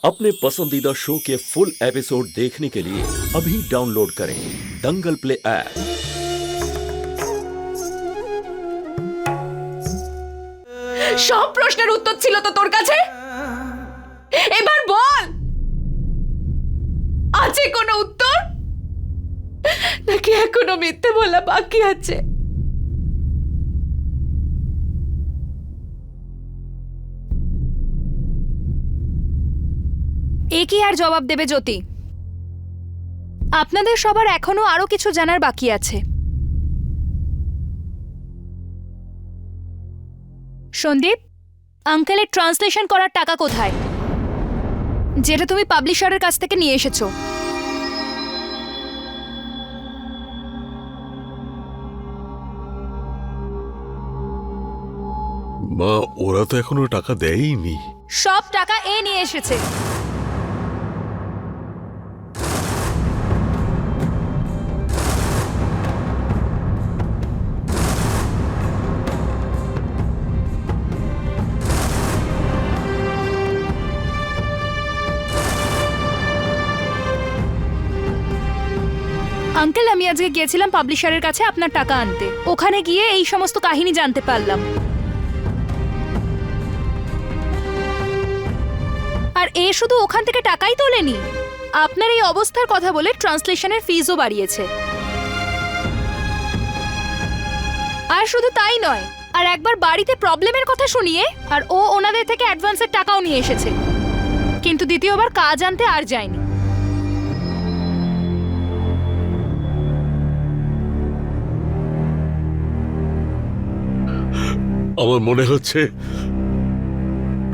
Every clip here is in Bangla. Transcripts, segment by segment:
अपने पसंदीदा शो के फुल एपिसोड देखने के लिए अभी डाउनलोड करें दंगल प्ले ऐप। সব প্রশ্নের উত্তর ছিল তো তোর কাছে, এবার বল আছে কোনো উত্তর নাকি এখনো মিথ্যে বলা বাকি আছে? একই আর জবাব দেবে জ্যোতি। আপনাদের সবার এখনো আরো কিছু জানার বাকি আছে। সন্দীপ, আঙ্কেলের ট্রান্সলেশন করার টাকা কোথায়, যেটা তুমি পাবলিশারের কাছ থেকে নিয়ে এসেছো? মা, ওরা তো এখনো টাকা দেয়নি। সব টাকা এ নিয়ে এসেছে। আঙ্কেল, আমি আজকে গিয়েছিলাম পাবলিশারের কাছে আপনার টাকা আনতে। ওখানে গিয়ে এই সমস্ত কাহিনী জানতে পারলাম। আর এ শুধু ওখান থেকে টাকাই তোলেনি, আপনার এই অবস্থার কথা বলে ট্রান্সলেশনের ফিজও বাড়িয়েছে। আর শুধু তাই নয়, আর একবার বাড়িতে প্রবলেমের কথা শুনিয়ে আর ও ওনাদের থেকে অ্যাডভান্সের টাকাও নিয়ে এসেছে, কিন্তু দ্বিতীয়বার কাজ আনতে আর যায়নি। আমার মনে হচ্ছে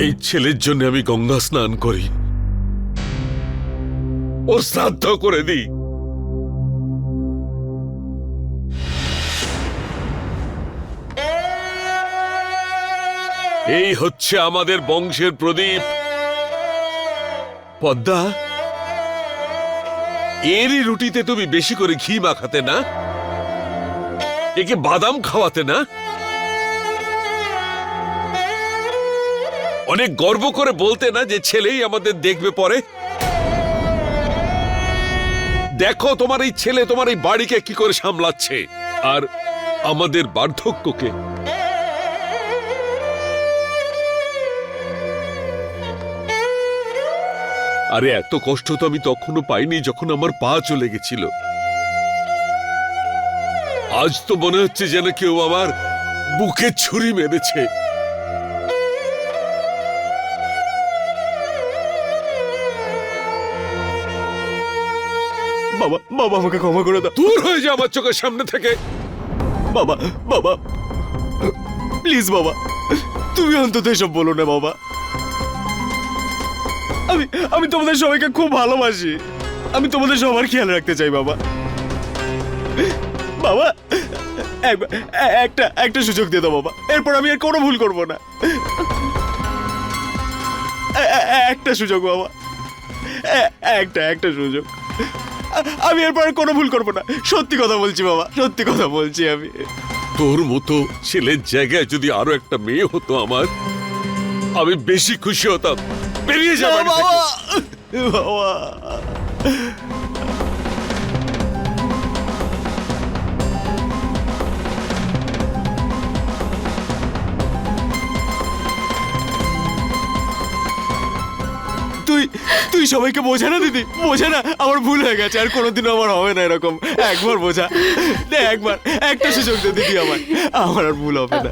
এই ছেলের জন্য আমি গঙ্গা স্নান করি, ওর শ্রাদ্ধ করে দিই। এই হচ্ছে আমাদের বংশের প্রদীপ। পদ্মা, এরই রুটিতে তুমি বেশি করে ঘি মাখাতে না, একে বাদাম খাওয়াতে না, অনেক গর্ব করে বলতে না যে ছেলেই আমাদের দেখবে পরে। দেখো তোমার এই ছেলে তোমার এই বাড়িকে কি করে সামলাচ্ছে, আর আমাদের বার্ধক্যকে। আরে এত কষ্ট তো আমি তখনও পাইনি যখন আমার পা চলে গেছিল। আজ তো মনে হচ্ছে যেন কেউ আমার বুকে ছুরি মেরেছে। বাবা, বাবা আমাকে ক্ষমা করে দাও। দূর হয়ে যা আমার চোখের সামনে থেকে। বাবা, বাবা প্লিজ বাবা, তুমি অন্তত এসব বলো না বাবা। আমি আমি তোমাদের সবাইকে খুব ভালোবাসি, আমি তোমাদের সবার খেয়াল রাখতে চাই বাবা। বাবা, একটা সুযোগ দিয়ে দাও বাবা, এরপর আমি আর কোনো ভুল করবো না। একটা সুযোগ বাবা, একটা সুযোগ। আমি এরপর কোনো ভুল করবো না, সত্যি কথা বলছি বাবা, সত্যি কথা বলছি। আমি তোর মতো ছেলের জায়গায় যদি আরো একটা মেয়ে হতো আমার, আমি বেশি খুশি হতাম। বেরিয়ে যা বাড়ি থেকে। বাবা, তুই সবাইকে বোঝা না দিদি, বোঝা না আমার ভুল হয়ে গেছে, আর কোনোদিনও আমার হবে না এরকম। একবার বোঝা দে, একবার একটা সুযোগ দে দিদি, আমার আর ভুল হবে না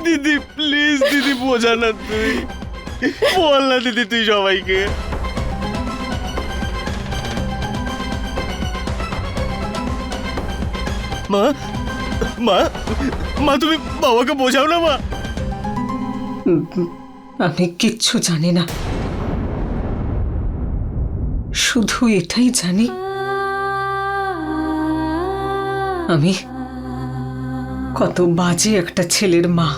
দিদি। প্লিজ দিদি, বোঝা না, তুই বল না দিদি, তুই সবাইকে। মা, মা, মা তুমি বাবাকে বোঝাও না মা। আমি কিচ্ছু জানি না, শুধু এটাই জানি আমি কত বাজে একটা ছেলের মা।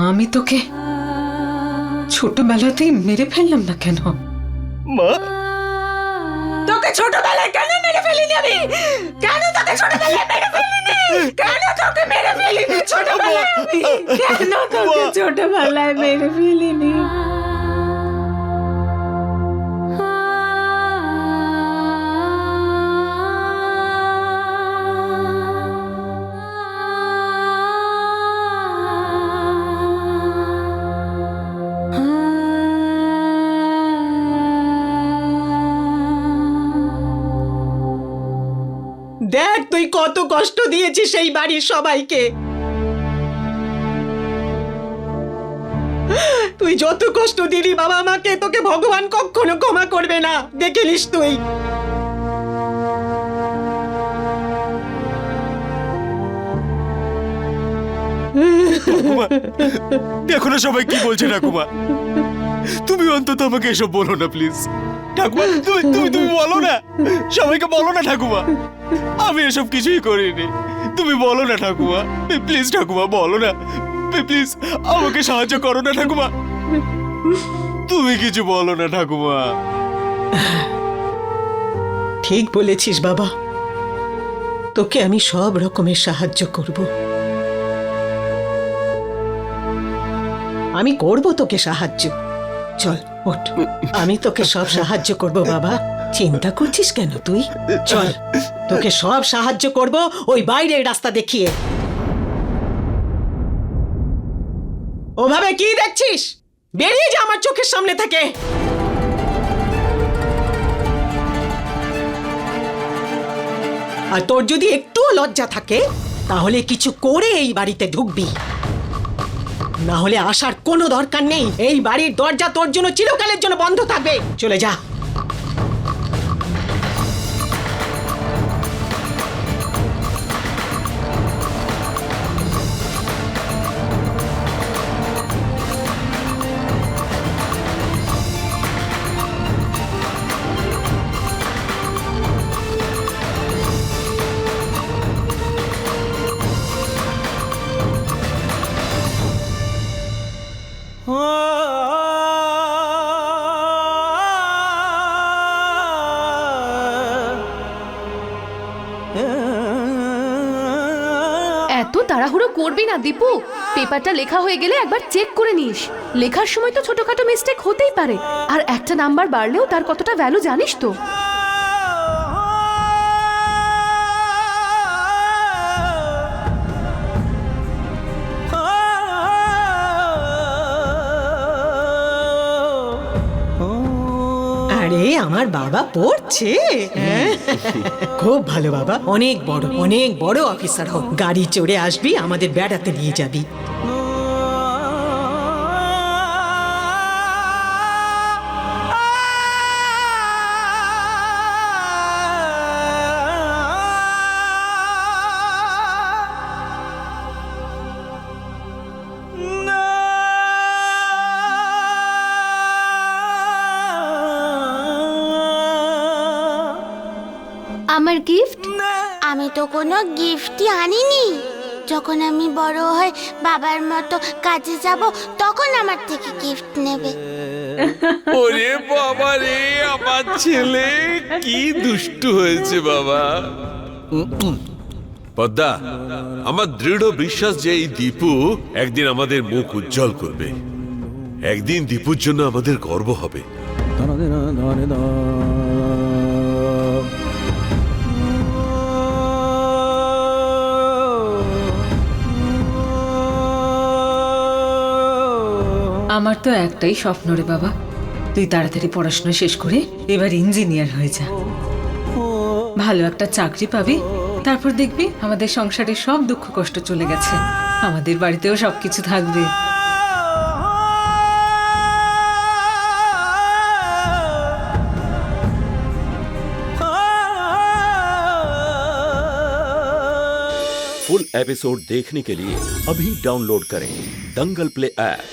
আমি তোকে ছোটবেলাতেই মেরে ফেললাম না কেন? মা, তোকে ছোটবেলায় কেন মেরে ফেলিনি আমি? কেন তোকে ছোটবেলায় মেরে ফেলিনি? কেন তোকে মেরে ফেলিনি ছোটবেলায় আমি? কেন তোকে ছোটবেলায় মেরে ফেলিনি? দেখ তুই কত কষ্ট দিয়েছিস সেই বাড়ির সবাইকে। তুই যত কষ্ট দিলি বাবা মাকে, তোকে ভগবান কখনো ক্ষমা করবে না, দেখে নিস তুই। দেখো না সবাই কি বলছে ঠাকুমা, তুমি অন্তত আমাকে এসব বলো না প্লিজ। ঠাকুমা তুমি তুমি তুমি বলো না, সবাইকে বলো না ঠাকুমা, আমি এসব কিছুই করিনি। তুমি বলো না ঠাকুমা, প্লিজ ঠাকুমা বলো না, প্লিজ আমাকে সাহায্য করো না ঠাকুমা, তুমি কিছু বলো না ঠাকুমা। ঠিক বলেছিস বাবা, তোকে আমি সব রকমের সাহায্য করব। আমি করব তোকে সাহায্য। চল ওঠ, আমি তোকে সব সাহায্য করব বাবা। চিন্তা করছিস কেন তুই? চল, তোকে সব সাহায্য করব ওই বাইরের রাস্তা দেখিয়ে। ওভাবে কি দেখছিস? বেরিয়ে যা আমার চোখের সামনে থেকে। আর তোর যদি একটুও লজ্জা থাকে তাহলে কিছু করে এই বাড়িতে ঢুকবি, না হলে আসার কোনো দরকার নেই। এই বাড়ির দরজা তোর জন্য চিরকালের জন্য বন্ধ থাকবে। চলে যা। এত তাড়াহুড়ো করবি না দীপু, পেপারটা লেখা হয়ে গেলে একবার চেক করে নিস। লেখার সময় তো ছোটখাটো মিস্টেক হতেই পারে, আর একটা নাম্বার বাড়লেও তার কতটা ভ্যালু জানিস তো। আরে আমার বাবা পড়ছে, হ্যাঁ? খুব ভালো বাবা, অনেক বড় অফিসার হোক। গাড়ি চড়ে আসবি, আমাদের বেড়াতে নিয়ে যাবি। আমার গিফট? আমি তো কোনো গিফটই আনিনি। যখন আমি বড় হয়ে বাবার মতো কাজে যাব তখন আমার থেকে গিফট নেবে। ওরে বাবা রে, আমার ছেলে কি দুষ্টু হয়েছে বাবা। পদ্মা, আমার দৃঢ় বিশ্বাস যে এই দীপু একদিন আমাদের মুখ উজ্জ্বল করবে। একদিন দীপুর জন্য আমাদের গর্ব হবে। আমার তো একটাই স্বপ্ন রে বাবা, তুই তাড়াতাড়ি পড়াশোনা শেষ করে এবার ইঞ্জিনিয়ার হয়ে যা, ভালো একটা চাকরি পাবি, তারপর দেখবি আমাদের সংসারের সব দুঃখ কষ্ট চলে গেছে, আমাদের বাড়িতেও সবকিছু থাকবে। फुल एपिसोड देखने के लिए अभी डाउनलोड करें दंगल प्ले ऐप।